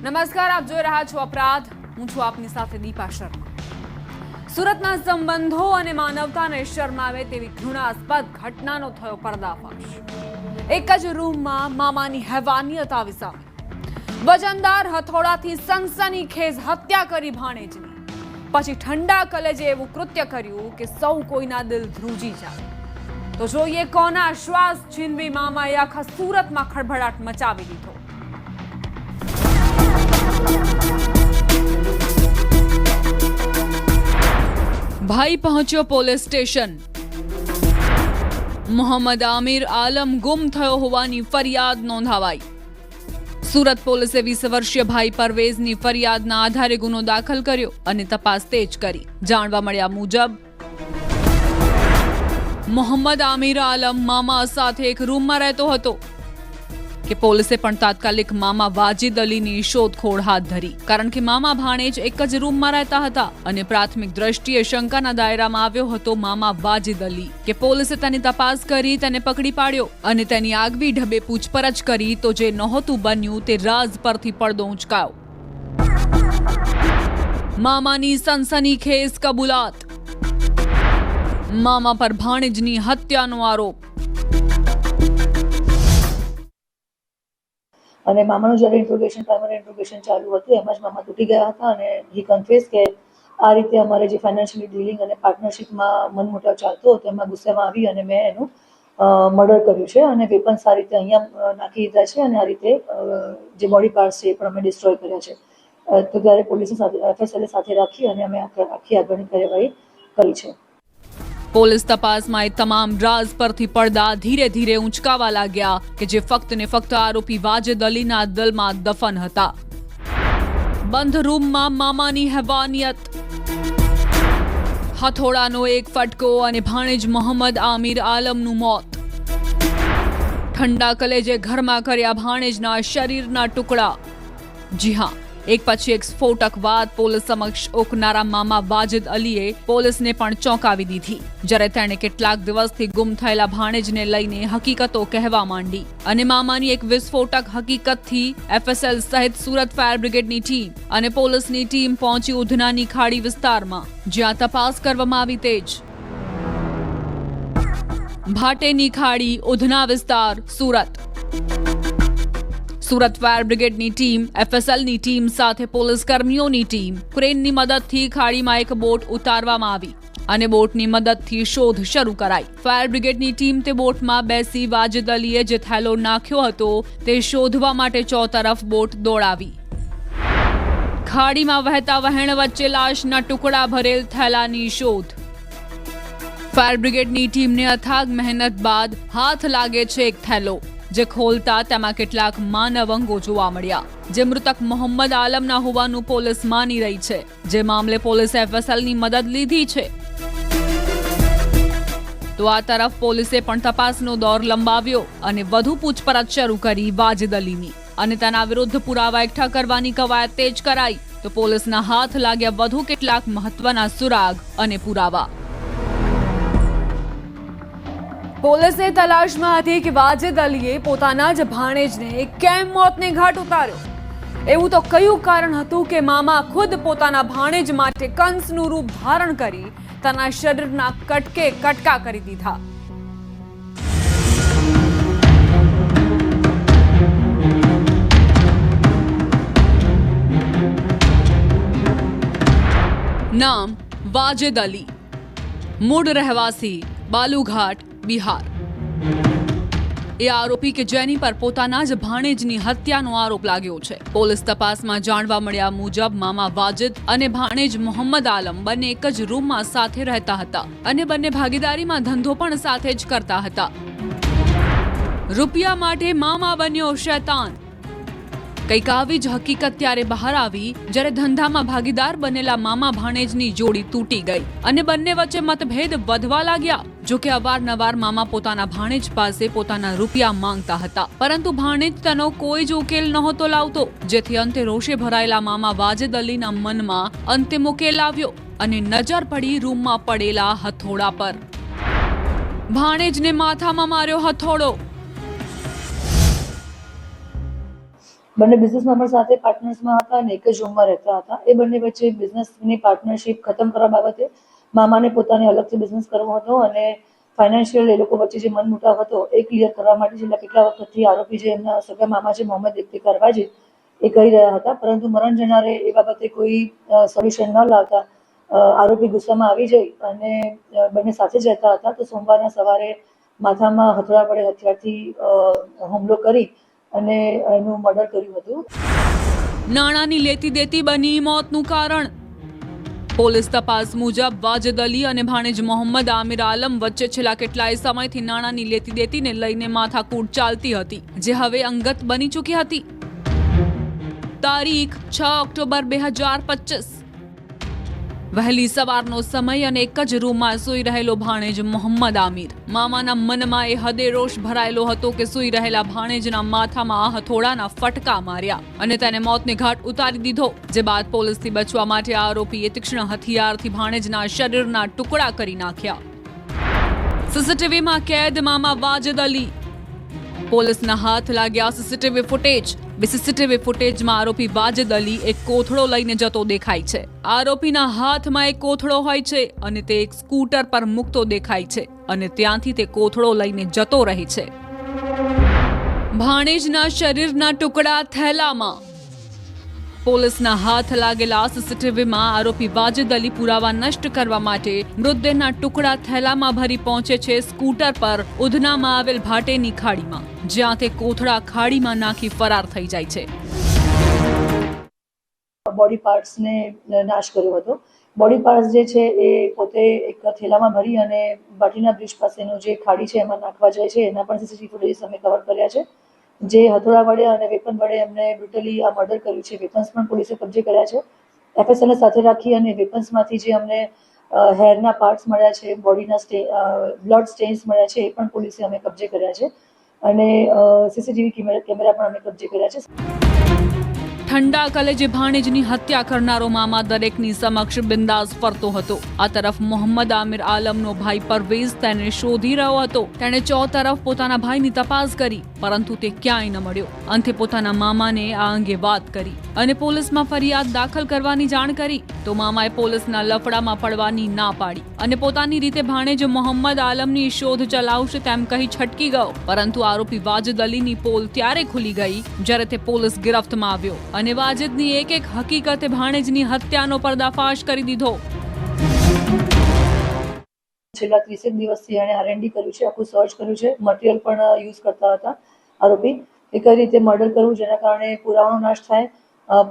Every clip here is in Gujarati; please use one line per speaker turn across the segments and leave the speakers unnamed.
નમસ્કાર, આપ જોઈ રહ્યા છો અપરાધ. હું છું આપની સાથે દીપા શર્મા. સુરતના સંબંધો અને માનવતાને શરમાવે તેવી ઘૃણાસ્પદ ઘટનાનો થયો પર્દાફાશ. એક જ રૂમમાં મામાની હેવાનિયત આવી સામે. વજનદાર હથોડાથી સનસનીખેજ હત્યા કરી ભાણેજની. પછી ઠંડા કલેજે એવું કૃત્ય કર્યું કે સૌ કોઈના દિલ ધ્રુજી જાય. તો જોઈએ કોના શ્વાસ છીનવી મામાએ આખા સુરતમાં ખળભળાટ મચાવી દીધો. ભાઈ પહોંચ્યો પોલીસ સ્ટેશન. મોહમ્મદ આમિર આલમ ગુમ થયો હોવાની ફરિયાદ નોંધાવાઈ. સુરત પોલીસે 20 વર્ષીય ભાઈ પરવેઝની ફરિયાદના આધારે ગુનો દાખલ કર્યો અને તપાસ તેજ કરી. જાણવા મળ્યા મુજબ મોહમ્મદ આમિર આલમ મામા સાથે એક રૂમમાં રહેતો હતો કે પોલીસે પણ તાત્કાલિક મામા વાજિદ અલીની શોધખોળ હાથ ધરી, કારણ કે મામા ભાણેજ એક જ રૂમમાં રહેતા હતા અને પ્રાથમિક દ્રષ્ટિએ શંકાના દાયરામાં આવ્યો હતો મામા વાજિદ અલી. કે પોલીસે તેની તપાસ કરી, તેને પકડી પાડ્યો અને તેની આગવી ઢબે પૂછપરછ કરી તો જે નહોતું બન્યું તે રાઝ પરથી પડદો ઉંચકાયો. મામાની સનસનીખેજ કબૂલાત. મામા પર ભાણેજની હત્યાનો આરોપ.
અને મામાનું જ્યારે પ્રાઇમરી ઇન્ટ્રોગેશન ચાલુ હતું એમાં જ મામા તૂટી ગયા હતા અને હી કન્ફેસ કે આ રીતે અમારે જે ફાઇનાન્શિયલી ડીલિંગ અને પાર્ટનરશિપમાં મનમોટાવ ચાલતો હતો એમાં ગુસ્સામાં આવી અને મેં એનું મર્ડર કર્યું છે અને વેપન્સ આ રીતે અહીંયા નાખી દીધા છે અને આ રીતે જે બોડી પાર્ટ્સ છે એ પણ અમે ડિસ્ટ્રોય કર્યા છે. તો ત્યારે પોલીસે FSL સાથે રાખી અને અમે આખી આગળની કાર્યવાહી કરી છે.
પોલીસ તપાસમાં એ તમામ રાઝ પરથી પડદા ધીરે ધીરે ઉંચકાવા લાગ્યા કે જે ફક્ત ને ફક્ત આરોપી વાજિદ અલીના દિલમાં દફન હતા. બંધ રૂમમાં મામાની હેવાનિયત, હથોડાનો એક ફટકો અને ભાણેજ મોહમ્મદ આમિર આલમનું મોત. ઠંડા કલેજે ઘરમાં કર્યા ભાણેજના શરીરના ટુકડા. જી હા, એક પછી એક સ્ફોટક વાત પોલીસ સમક્ષ ઓકનારા મામા વાજિદ અલીએ પોલીસને પણ ચોંકાવી દીધી, જ્યારે તેણે કેટલાક દિવસથી ગુમ થયેલા ભાણેજને લઈને હકીકતો કહેવા માંડી. અને મામાની એક વિસ્ફોટક હકીકતથી FSL સહિત સુરત ફાયર બ્રિગેડની ટીમ અને પોલીસની ટીમ પહોંચી ઉધનાની ખાડી વિસ્તારમાં, જ્યાં તપાસ કરવામાં આવી તેજ. ભાટેની ખાડી, ઉધના વિસ્તાર, સુરત. સુરત ફાયર બ્રિગેડની ટીમ, FSLની ટીમ સાથે પોલીસ કર્મીઓની ટીમ ક્રેનની મદદથી ખાડીમાં એક બોટ ઉતારવામાં આવી અને બોટની મદદથી શોધ શરૂ કરાઈ. ફાયર બ્રિગેડની ટીમ તે બોટમાં બેસી વાજિદ અલીએ જે થેલો નાખ્યો હતો તે શોધવા માટે ચોતરફ બોટ દોડાવી. ખાડીમાં વહેતા વહેણ વચ્ચે લાશના ટુકડા ભરેલ થેલાની શોધ. ફાયર બ્રિગેડની ટીમને અથાગ મહેનત બાદ હાથ લાગે છે એક થેલો, જે ખોલતા તેમાં કેટલાક માનવ અંગો જોવા મળ્યા, જે મૃતક મોહમ્મદ આલમના હોવાનું પોલીસ માની રહી છે. જે મામલે પોલીસે FSLની મદદ લીધી છે. તો આ તરફ પોલીસે પણ તપાસનો દોર લંબાવ્યો અને વધુ પૂછપરછ શરૂ કરી વાજિદ અલીની અને તેના વિરુદ્ધ પુરાવા એકઠા કરવાની કવાયત તેજ કરાઈ. તો પોલીસના હાથ લાગ્યા વધુ કેટલાક મહત્વના સુરાગ અને પુરાવા. પોલીસે તલાશમાં હતી કે વાજિદ અલીએ પોતાના જ ભાણેજને કેમ મોતને ઘાટ ઉતાર્યો. એવું તો કયું કારણ હતું કે મામા ખુદ પોતાના ભાણેજ માટે કંસનું રૂપ ધારણ કરી તેના શરીરના કટકે કટકા કરી દીધા. નામ વાજિદ અલી, મૂળ રહેવાસી બાલુઘાટ, બિહાર. એ આરોપી કે જેની પર પોતાના જ ભાણેજની હત્યાનો આરોપ લાગ્યો છે. પોલીસ તપાસમાં જાણવા મળ્યા મુજબ મામા વાજિદ અને ભાણેજ મોહમ્મદ આલમ બંને એક જ રૂમમાં સાથે રહેતા હતા અને બંને ભાગીદારીમાં ધંધો પણ સાથે જ કરતા હતા. રૂપિયા માટે મામા બન્યો શૈતાન. કંઈક આવી જ હકીકત ત્યારે બહાર આવી જ્યારે ધંધામાં ભાગીદાર બનેલા મામા ભાણેજની જોડી તૂટી ગઈ અને બંને વચ્ચે મતભેદ વધવા લાગ્યા. જો કે અવારનવાર મામા પોતાના ભાણેજ પાસે પોતાના રૂપિયા માંગતા હતા, પરંતુ ભાણેજ તેનો કોઈ જ ઉકેલ નહોતો લાવતો, જેથી અંતે રોષે ભરાયેલા મામા વાજિદ અલીના મનમાં અંતિમ ઉકેલ આવ્યો અને નજર પડી રૂમમાં પડેલા હથોડા પર. ભાણેજને માથામાં માર્યો હથોડો.
બંને બિઝનેસમાં પણ સાથે પાર્ટનર્સમાં હતા અને એક જ રૂમમાં રહેતા હતા. એ બંને વચ્ચે બિઝનેસની પાર્ટનરશિપ ખતમ કરવા બાબતે મામાને પોતાને અલગથી બિઝનેસ કરવો હતો અને ફાઇનાન્શિયલ એ લોકો વચ્ચે જે મનમુટાવ હતો એ ક્લિયર કરવા માટે છેલ્લા કેટલા વખતથી આરોપી જે એમના સગા મામા છે મોહમ્મદ ઇફ્તિખાર વાજીદ એ કહી રહ્યા હતા, પરંતુ મરણ જનારે એ બાબતે કોઈ સોલ્યુશન ન લાવતા આરોપી ગુસ્સામાં આવી જઈ અને બંને સાથે જ રહેતા હતા. તો સોમવારના સવારે માથામાં હથોડા વડે હથિયારથી હુમલો કરી અને એનું મર્ડર કર્યું હતું.
નાણાંની લેતી દેતી બની મોતનું કારણ. પોલીસ તપાસ મુજબ વાજેદ અલી અને ભાણેજ મોહમ્મદ આમિર આલમ વચ્ચે છેલ્લા કેટલાય સમયથી નાણાંની લેતી દેતીને લઈને માથાકૂટ ચાલતી હતી, જે હવે અંગત બની ચૂકી હતી. તારીખ 6 ઓક્ટોબર 2025. વહેલી સવારનો સમય અને એક જ રૂમમાં સૂઈ રહેલો ભાણેજ મોહમ્મદ આમિર. મામાના મનમાં એ હદે રોષ ભરાયેલો હતો કે સૂઈ રહેલા ભાણેજના માથામાં હથોડાના ફટકા માર્યા અને તેને મોતને ઘાટ ઉતારી દીધો. જે બાદ પોલીસથી બચવા માટે આરોપીએ તીક્ષ્ણ હથિયારથી ભાણેજના શરીરના ટુકડા કરી નાખ્યા. સીસીટીવીમાં કેદ મામા વાજેદ અલી. પોલીસના હાથ લાગ્યા સીસીટીવી ફૂટેજ. સીસીટીવી ફૂટેજમાં આરોપી વાજેદ અલી એક કોથળો લઈને જતો દેખાય છે. આરોપીના હાથમાં એક કોથળો હોય છે અને તે એક સ્કૂટર પર મૂકતો દેખાય છે અને ત્યાંથી તે કોથળો લઈને જતો રહે છે. ભાણેજના શરીરના ટુકડા થેલામાં. પોલીસના હાથ લાગેલા સીસીટીવીમાં આરોપી વાજેદ અલી પુરાવા નષ્ટ કરવા માટે મૃતદેહના ટુકડા થેલામાં ભરી પહોંચે છે સ્કૂટર પર ઉધનામાં આવેલ ભાટેની ખાડીમાં, જ્યાં તે કોથળા ખાડીમાં નાખી ફરાર થઈ જાય છે.
બોડી પાર્ટ્સને નાશ કર્યો હતો. બોડી પાર્ટ્સ જે છે એ પોતે એક થેલામાં ભરી અને ભાટીના બ્રિજ પાસેનું જે ખાડી છે એમાં નાખવા જાય છે. એના પણ સીસીટીવી ફૂટેજ અમે કવર કર્યા છે. જે હથોડા વડે અને વેપન વડે એમને બ્રુટલી આ મર્ડર કર્યું છે. વેપન્સ પણ પોલીસે કબજે કર્યા છે. એફએસએલને સાથે રાખી અને વેપન્સમાંથી જે અમને હેરના પાર્ટ્સ મળ્યા છે, બોડીના બ્લડ સ્ટેન્સ મળ્યા છે, એ પણ પોલીસે અમે કબજે કર્યા છે અને સીસીટીવી કેમેરા પણ અમે કબજે કર્યા છે.
ઠંડા કલેજે ભાણેજની હત્યા કરનારો મામા દરેકની સમક્ષ બિંદાસ ફરતો હતો. આ તરફ મોહમ્મદ આમિર આલમનો ભાઈ પરવેઝ તેને શોધી રહ્યો હતો. તેણે ચોતરફ પોતાના ભાઈની તપાસ કરી, પરંતુ તે ક્યાંય ન મળ્યો. અંતે પોતાના મામાને આ અંગે વાત કરી અને પોલીસમાં ફરિયાદ દાખલ કરવાની જાણ કરી, તો મામાએ પોલીસના લફડામાં પડવાની ના પાડી અને પોતાની રીતે ભાણેજ મોહમ્મદ આલમની શોધ ચલાવશે તેમ કહી છટકી ગયો. પરંતુ આરોપી વાજેદ અલીની પોલ ત્યારે ખુલી ગઈ જ્યારે તે પોલીસ ગિરફ્તમાં આવ્યો અને વાજેદની એક એક હકીકતે ભાણેજની હત્યાનો પર્દાફાશ કરી દીધો.
છેલ્લા 30 દિવસથી એણે R&D કર્યું છે, આખું સર્ચ કર્યું છે, મટીરિયલ પણ યુઝ કરતા હતા આરોપી. એ કઈ રીતે મર્ડર કરવું જેના કારણે પુરાવાનો નાશ થાય,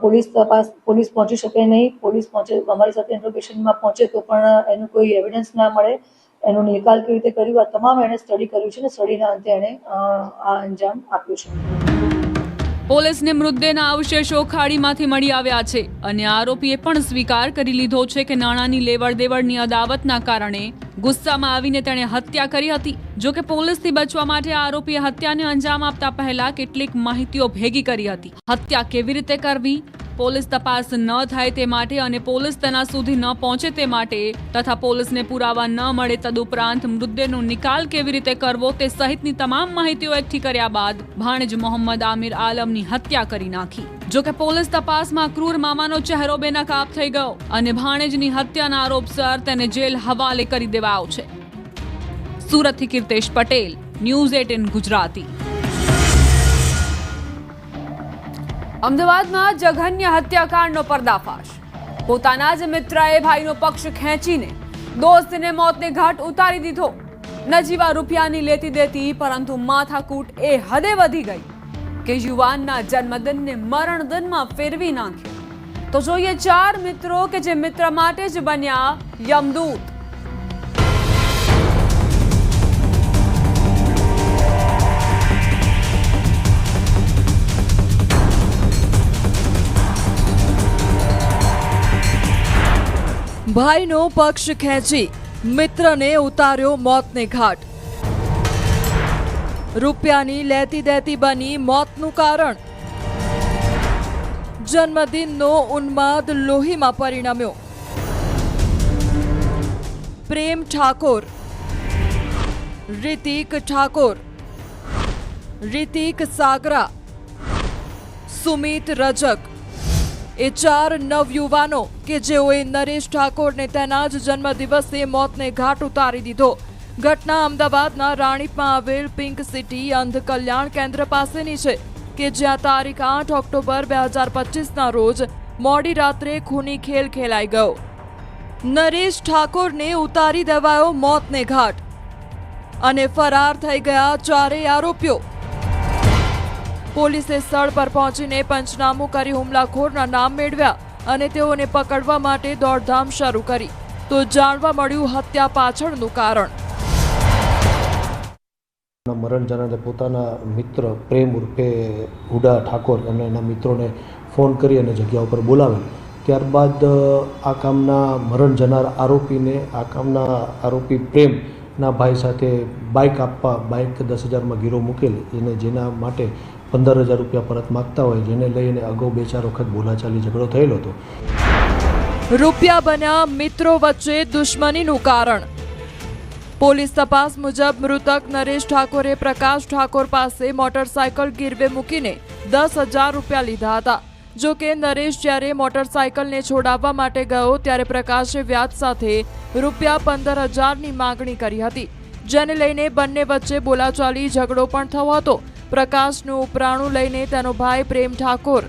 પોલીસ પહોંચી શકે નહીં, પોલીસ પહોંચે અમારી સાથે ઇન્ટ્રોગેશનમાં પહોંચે તો પણ એનું કોઈ એવિડન્સ ના મળે, એનો નિકાલ કેવી રીતે કર્યું, આ તમામ એણે સ્ટડી કર્યું છે અને સ્ટડીના અંતે એણે આ અંજામ આપ્યું છે.
પોલીસને મૃતદેહના અવશેષો ખાડીમાંથી મળી આવ્યા છે અને આરોપીએ પણ સ્વીકાર કરી લીધો છે કે નાણાંની લેવડ દેવડની અદાવતના કારણે ગુસ્સામાં આવીને તેણે હત્યા કરી હતી. જો કે પોલીસથી બચવા માટે આરોપીએ હત્યાને અંજામ આપતા પહેલા કેટલીક માહિતીઓ ભેગી કરી હતી. હત્યા કેવી રીતે કરવી, પોલીસ તપાસ ન થાય તે માટે અને પોલીસ તેના સુધી ન પહોંચે તે માટે તથા પોલીસને પુરાવા ન મળે તદુપરાંત મૃતદેહનો નિકાલ કેવી રીતે કરવો તે સહિતની તમામ માહિતીઓ એકઠી કર્યા બાદ ભાણેજ મોહમ્મદ આમિર આલમની હત્યા કરી નાખી. જો કે પોલીસ તપાસમાં ક્રૂર મામાનો ચહેરો બેનકાબ થઈ ગયો અને ભાણેજની હત્યાના આરોપસર તેને જેલ હવાલે કરી દેવાયો છે. સુરતથી કીર્તેશ પટેલ, ન્યૂઝ 18 ગુજરાતી. અમદાવાદમાં જઘન્ય હત્યાકાંડનો પર્દાફાશ. પોતાના જ મિત્રએ ભાઈનો પક્ષ ખેંચીને દોસ્તને મોતને ઘાટ ઉતારી દીધો. નજીવા રૂપિયાની લેતી દેતી, પરંતુ માથાકૂટ એ હદે વધી ગઈ કે યુવાનના જન્મદિનને મરણદિનમાં ફેરવી નાખ્યો. તો જોઈએ 4 મિત્રો કે જે મિત્ર માટે જ બન્યા યમદૂત.
ભાઈનો પક્ષ ખેંચી મિત્રને ઉતાર્યો મોતને ઘાટ. રૂપિયાની લેતી દેતી બની મોતનું કારણ. જન્મદિનનો ઉન્માદ લોહીમાં પરિણમ્યો. પ્રેમ ઠાકોર, રિતિક ઠાકોર, રિતિક સાગરા, સુમિત રજક એ 4 નવયુવાનો કે જેઓએ નરેશ ઠાકોરને તેના જ જન્મદિવસે મોતને ઘાટ ઉતારી દીધો. ઘટના અમદાવાદના રાણીપમાં આવેલ પિંક સિટી અંધ કલ્યાણ કેન્દ્ર પાસેની છે કે જ્યાં તારીખ 8 ઓક્ટોબર 2025ના રોજ મોડી રાત્રે ખૂની ખેલ ખેલાઈ ગયો. નરેશ ઠાકોરને ઉતારી દેવાયો મોતને ઘાટ અને ફરાર થઈ ગયા 4 આરોપીઓ. પોલીસે સ્થળ પર પહોંચીને પંચનામું કરી હુમલાખોરના નામ મેળવ્યા અને તેઓને પકડવા માટે દોડધામ શરૂ કરી તો જાણવા મળ્યું હત્યા પાછળનું કારણ.
મરણ જનારે પોતાના મિત્ર પ્રેમ ઉર્ફે હુડા ઠાકોર અને એના મિત્રોને ફોન કરી અને જગ્યા ઉપર બોલાવેલ. ત્યારબાદ આ કામના મરણ જનાર આરોપીને આ કામના આરોપી પ્રેમના ભાઈ સાથે બાઇક 10,000માં ગીરો મૂકેલ અને જેના માટે 15,000 રૂપિયા પરત માગતા હોય, જેને લઈને અગાઉ 2-4 વખત બોલાચાલી ઝઘડો થયેલો હતો.
રૂપિયા બન્યા મિત્રો વચ્ચે દુશ્મનીનું કારણ. પોલીસ તપાસ મુજબ મૃતક નરેશ ઠાકોરે પ્રકાશ ઠાકોર પાસે મોટરસાયકલ ગીરવે મૂકીને 10,000 રૂપિયા લીધા હતા. જો કે નરેશ જ્યારે મોટરસાયકલને છોડાવવા માટે ગયો ત્યારે પ્રકાશે વ્યાજ સાથે રૂપિયા 15,000ની માંગણી કરી હતી, જેને લઈને બંને વચ્ચે બોલાચાલી ઝઘડો પણ થયો હતો. પ્રકાશનું ઉપરાણું લઈને તેનો ભાઈ પ્રેમ ઠાકોર,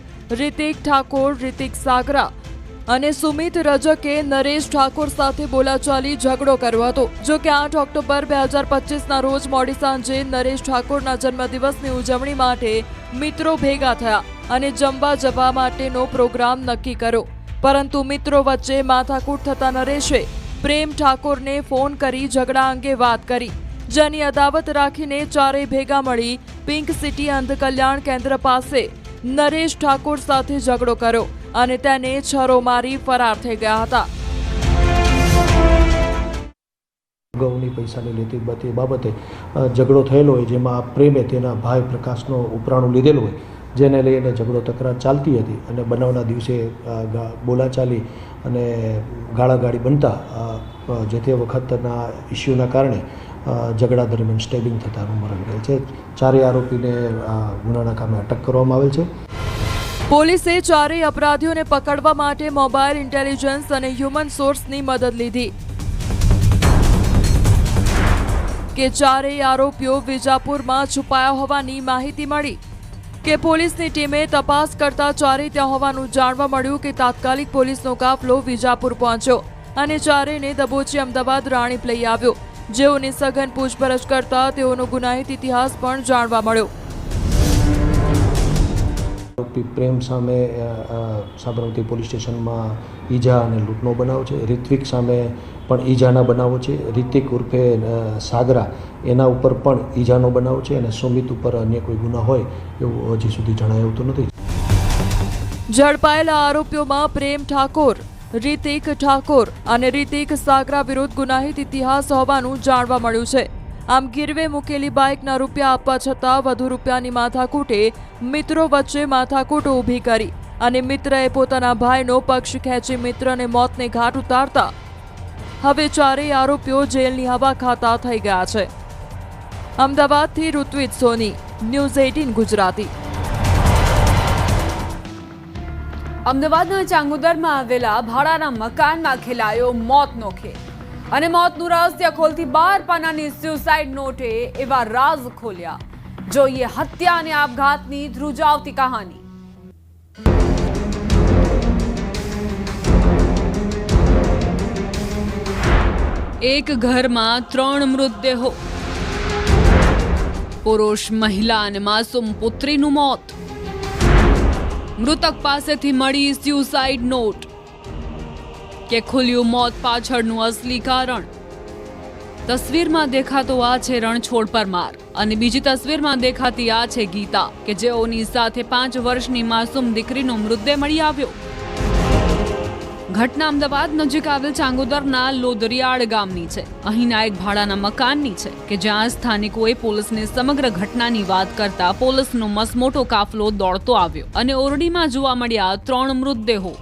રિતિક સાગરા અને સુમિત રજકે નરેશ ઠાકોર સાથે બોલાચાલી ઝઘડો કર્યો હતો. જો કે 8 ઓક્ટોબર 2025ના રોજ મોડી સાંજે નરેશ ઠાકોરના જન્મદિવસની ઉજવણી માટે મિત્રો ભેગા થયા અને જમવા જવા માટેનો પ્રોગ્રામ નક્કી કર્યો. પરંતુ મિત્રો વચ્ચે માથાકૂટ થતા નરેશે પ્રેમ ઠાકોરને ફોન કરી ઝઘડા અંગે વાત કરી, જેની અદાવત રાખીને 4 ભેગા મળી પિંક સિટી અંધ કલ્યાણ કેન્દ્ર પાસે નરેશ ઠાકોર સાથે ઝઘડો કર્યો અને તેને છરો મારી ફરાર થઈ ગયા હતા.
અગાઉની પૈસાની લેતી બાતી બાબતે ઝઘડો થયેલો હોય, જેમાં પ્રેમે તેના ભાઈ પ્રકાશનો ઉપરાણું લીધેલું હોય, જેને લઈને ઝઘડો તકરાર ચાલતી હતી અને બનાવના દિવસે બોલાચાલી અને ગાળાગાળી બનતા જે તે વખતના ઇસ્યુના કારણે ઝઘડા દરમિયાન સ્ટેબિંગ થતાનું મરણ ગયેલ છે. 4 આરોપીને ગુનાના કામે અટક કરવામાં આવેલ છે.
પોલીસે 4 અપરાધીઓને પકડવા માટે મોબાઈલ ઇન્ટેલિજન્સ અને હ્યુમન સોર્સની મદદ લીધી કે 4 આરોપીઓ વિજાપુરમાં છુપાયા હોવાની માહિતી મળી કે પોલીસની ટીમે તપાસ કરતા 4 ત્યાં હોવાનું જાણવા મળ્યું કે તાત્કાલિક પોલીસનો કાફલો વિજાપુર પહોંચ્યો અને 4ને દબોચી અમદાવાદ રાણીપ લઈ આવ્યો, જેઓની સઘન પૂછપરછ કરતા તેઓનો ગુનાહિત ઇતિહાસ પણ જાણવા મળ્યો.
આરોપી પ્રેમ સામે સાબરમતી પોલીસ સ્ટેશનમાં ઈજા અને લૂંટનો બનાવ છે. રિત્વિક સામે પણ ઈજાના બનાવો છે. રિતિક ઉર્ફે સાગરા એના ઉપર પણ ઈજાનો બનાવ છે અને સુમિત ઉપર અન્ય કોઈ ગુના હોય એવું હજી સુધી જણાયું નથી.
ઝડપાયેલા આરોપીઓમાં પ્રેમ ઠાકોર, રિતિક ઠાકોર અને રિતિક સાગરા વિરુદ્ધ ગુનાહિત ઇતિહાસ હોવાનું જાણવા મળ્યું છે. આમ ગીરવે મૂકેલી બાઇકના રૂપિયા આપવા છતાં વધુ રૂપિયાની માથાકૂટે મિત્રો વચ્ચે માથાકૂટ ઊભી કરી અને મિત્રએ પોતાના ભાઈનો પક્ષ ખેંચી મિત્રને મોતને ઘાટ ઉતારતા હવે 4 આરોપીઓ જેલની હવા ખાતા થઈ ગયા છે. અમદાવાદથી ઋત્વિજ સોની, ન્યૂઝ 18 ગુજરાતી.
અમદાવાદના ચાંગોદરમાં આવેલા ભાડાના મકાનમાં ખેલાયો મોતનો ખેલ અને મોતનું રહસ્ય ખોલતી 12 પાનાની સ્યુસાઇડ નોટે એવા રાઝ ખોલ્યા. જોઈએ હત્યા અને આપઘાતની ધ્રુજાવતી કહાની. એક ઘરમાં 3 મૃતદેહો, પુરુષ, મહિલા અને માસૂમ પુત્રીનું મોત. મૃતક પાસેથી મળી સ્યુસાઇડ નોટ કે ખુલ્યું મોત પાછળનું અસલી કારણ. તસવીરમાં દેખાતો આ છે રણછોડ પરમાર અને બીજી તસવીરમાં દેખાતી આ છે ગીતા કે જેઓની સાથે 5 વર્ષની માસૂમ દીકરીનો મૃતદેહ મળી આવ્યો. ઘટના અમદાવાદ નજીક આવેલ ચાંગોદરના લોદરિયાળ ગામની છે. અહીંના એક ભાડાના મકાનની છે કે જ્યાં સ્થાનિકોએ પોલીસને સમગ્ર ઘટનાની વાત કરતા પોલીસનો મસમોટો કાફલો દોડતો આવ્યો અને ઓરડીમાં જોવા મળ્યા 3 મૃતદેહો.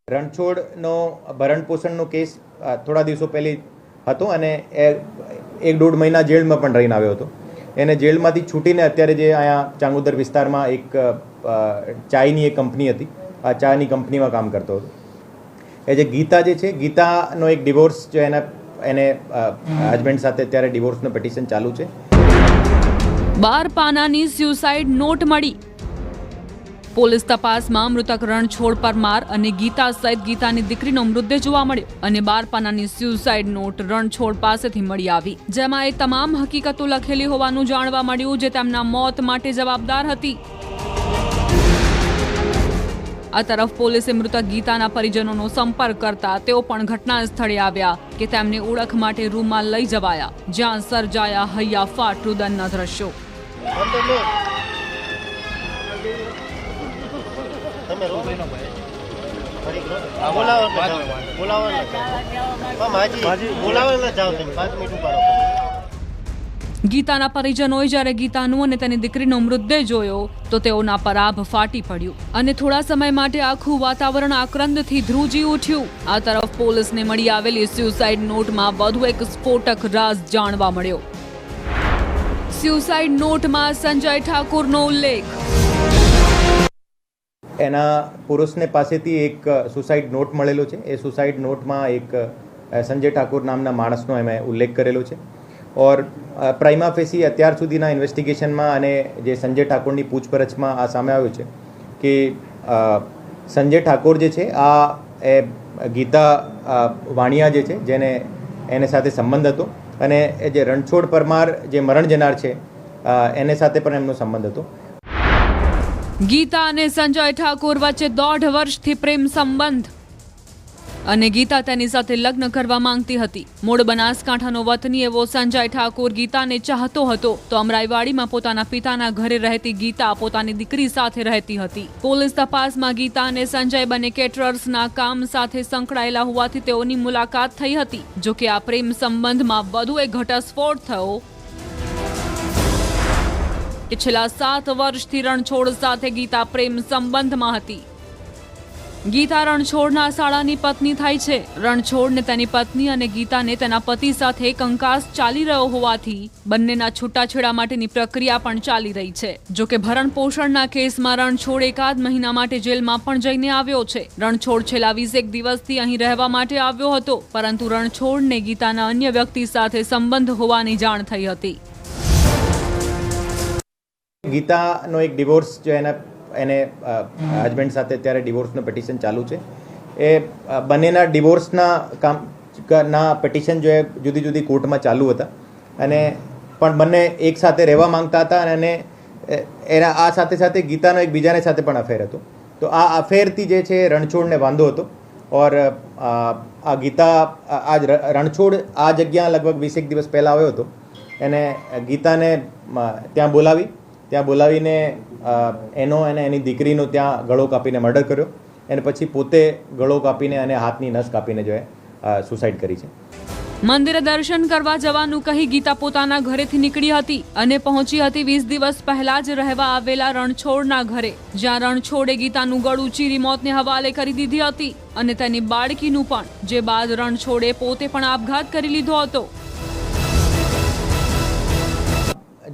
રણછોડનો ભરણપોષણનો કેસ થોડા દિવસો પહેલી હતો અને 1-1.5 મહિના જેલમાં પણ રહીને આવ્યો હતો. એને જેલમાંથી છૂટીને અત્યારે જે અહીંયા ચાંગોદર વિસ્તારમાં એક ચાયની એક કંપની હતી, આ ચાની કંપનીમાં કામ કરતો હતો. એ જે ગીતા જે છે, ગીતાનો એક ડિવોર્સ જો એને હસબન્ડ સાથે અત્યારે ડિવોર્સનું પિટિશન ચાલુ છે.
12 પાનાની સ્યુસાઇડ નોટ મળી. પોલીસ તપાસમાં મૃતક રણછોડ પરમાર અને ગીતા સહિત ગીતાની દીકરીનો મૃતદેહ જોવા મળ્યો અને 12 પાનાની સ્યુસાઇડ નોટ રણછોડ પાસેથી મળી આવી, જેમાં એ તમામ હકીકતો લખેલી હોવાનું જાણવા મળ્યું જે તેમના મોત માટે જવાબદાર હતી. આ તરફ પોલીસે મૃતક ગીતાના પરિજનોનો સંપર્ક કરતા તેઓ પણ ઘટના સ્થળે આવ્યા કે તેમને ઓળખ માટે રૂમમાં લઈ જવાયા, જ્યાં સર્જાયા હૈયાફાટ રુદનના દ્રશ્યો. ગીતાના પરિજનોએ જ્યારે ગીતાનું અને તેની દીકરીનો મૃતદેહ જોયો તો તેઓના પર આભ ફાટી પડ્યું અને થોડા સમય માટે આખું વાતાવરણ આક્રંદથી ધ્રુજી ઉઠ્યું. આ તરફ પોલીસને મળી આવેલી સ્યુસાઇડ નોટમાં વધુ એક સ્ફોટક રાઝ જાણવા મળ્યો. સ્યુસાઇડ નોટમાં સંજય ઠાકુરનો ઉલ્લેખ.
એના પુરુષને પાસેથી એક સુસાઇડ નોટ મળેલો છે. એ સુસાઇડ નોટમાં એક સંજય ઠાકુર નામના માણસનો એમાં ઉલ્લેખ કરેલો છે. ઓર પ્રાઇમા ફેસી અત્યાર સુધીના ઇન્વેસ્ટિગેશનમાં અને જે સંજય ઠાકોરની પૂછપરછમાં આ સામે આવ્યું છે કે સંજય ઠાકોર જે છે આ ગીતા વાણિયા જે છે જેને એને સાથે સંબંધ હતો અને જે રણછોડ પરમાર જે મરણ જનાર છે એને સાથે પણ એમનો સંબંધ હતો.
ગીતા અને સંજય ઠાકુર વચ્ચે 1.5 વર્ષથી પ્રેમ સંબંધ અને ગીતા તેની સાથે લગ્ન કરવા માંગતી હતી. મૂળ બનાસકાંઠાનો વતની એવો સંજય ઠાકુર ગીતાને ચાહતો હતો તો અમરાઈવાડીમાં પોતાના પિતાના ઘરે રહેતી ગીતા પોતાની દીકરી સાથે રહેતી હતી. પોલીસ તપાસમાં ગીતા અને સંજય બંને કેટરર્સના કામ સાથે સંકળાયેલા હોવાથી તેઓની મુલાકાત થઈ હતી. જો કે આ પ્રેમ સંબંધમાં વધુ એક ઘટસ્ફોટ થયો કે છેલ્લા 7 વર્ષથી રણછોડ સાથે ગીતા પ્રેમ સંબંધમાં હતી. ગીતા રણછોડના શાળાની પત્ની થાય છે. રણછોડને તેની પત્ની અને ગીતાને તેના પતિ સાથે કંકાસ ચાલી રહ્યો હોવાથી બંનેના છૂટાછેડા માટેની પ્રક્રિયા પણ ચાલી રહી છે. જો કે ભરણ પોષણના કેસમાં રણછોડ એકાદ મહિના માટે જેલમાં પણ જઈને આવ્યો છે. રણછોડ છેલ્લા 21 દિવસથી અહીં રહેવા માટે આવ્યો હતો, પરંતુ રણછોડને ગીતાના અન્ય વ્યક્તિ સાથે સંબંધ હોવાની જાણ થઈ હતી.
ગીતાનો એક ડિવોર્સ જો એને હસબન્ડ સાથે અત્યારે ડિવોર્સનું પિટિશન ચાલુ છે. એ બંનેના ડિવોર્સના પિટિશન જો જુદી જુદી કોર્ટમાં ચાલુ હતા અને પણ બંને એક સાથે રહેવા માંગતા હતા અને એના આ સાથે સાથે ગીતાનો એક બીજાને સાથે પણ અફેર હતો. તો આ અફેરથી જે છે રણછોડને વાંધો હતો. ઓર આ ગીતા રણછોડ આ જગ્યા લગભગ 20 દિવસ પહેલાં આવ્યો હતો. એને ગીતાને ત્યાં બોલાવીને એનો અને એની દીકરીનો ત્યાં ગળો કાપીને મર્ડર કર્યો અને પછી પોતે ગળો કાપીને અને હાથની નસ કાપીને જો સુસાઇડ કરી છે.
મંદિરે દર્શન કરવા જવાનું કહી ગીતા પોતાના ઘરેથી નીકળી હતી અને પહોંચી હતી 20 દિવસ પહેલા જ રહેવા આવેલા રણછોડના ઘરે, જ્યાં રણછોડે ગીતાનું ગળું ચીરી મોતને હવાલે કરી દીધી હતી અને તેની બાળકીનું પણ, જે બાદ રણછોડે પોતે પણ આપઘાત કરી લીધો હતો.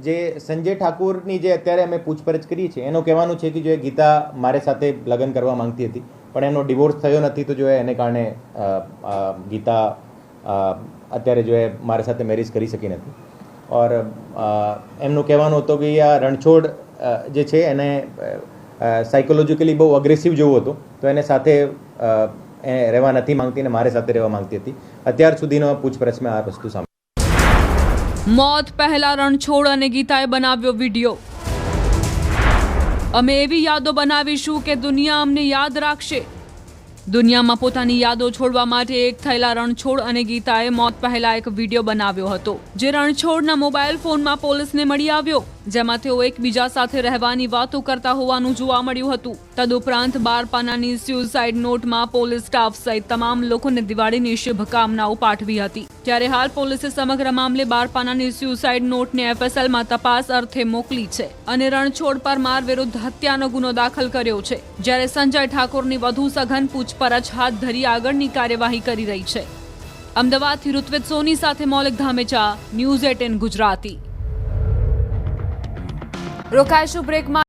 જે સંજય ઠાકુરની જે અત્યારે અમે પૂછપરછ કરીએ છીએ એનું કહેવાનું છે કે જો ગીતા મારે સાથે લગ્ન કરવા માંગતી હતી પણ એનો ડિવોર્સ થયો નથી, તો જો એને કારણે ગીતા અત્યારે જો મારી સાથે મેરેજ કરી શકી નથી. ઓર એમનું કહેવાનું હતું કે આ રણછોડ જે છે એને સાયકોલોજીકલી બહુ અગ્રેસિવ જેવું હતું, તો એને સાથે રહેવા નથી માંગતી અને મારી સાથે રહેવા માંગતી હતી. અત્યાર સુધીનો પૂછપરછમાં આ વસ્તુ સામે.
મોત પહેલા રણછોડ અને ગીતાએ બનાવ્યો વિડીયો. અમે એવી યાદો બનાવીશું કે દુનિયા અમને યાદ રાખશે. દુનિયામાં પોતાની યાદો છોડવા માટે એક થયેલા રણછોડ અને ગીતાએ મોત પહેલા એક વિડીયો બનાવ્યો હતો, જે રણછોડના મોબાઈલ ફોનમાં પોલીસને મળી આવ્યો, જેમાં તેઓ એકબીજા સાથે રહેવાની વાતો કરતા હોવાનું જોવા મળ્યું હતું. તદુપરાંત 12 પાનાની સ્યુસાઇડ નોટમાં પોલીસ સ્ટાફ સહિત તમામ લોકોને દિવાળીની શુભકામનાઓ પાઠવી હતી. ત્યારે હાલ પોલીસે સમગ્ર મામલે 12 પાનાની સ્યુસાઇડ નોટને FSLમાં તપાસ અર્થે મોકલી છે અને રણછોડ પરમાર વિરુદ્ધ હત્યાનો ગુનો દાખલ કર્યો છે, જ્યારે સંજય ઠાકોરની વધુ સઘન પૂછપરછ હાથ ધરી આગળની કાર્યવાહી કરી રહી છે. અમદાવાદથી ઋત્વિજ સોની સાથે મૌલિક ધામેચા, ન્યૂઝ 18 ગુજરાતી. રોકાઈશું બ્રેકમાં.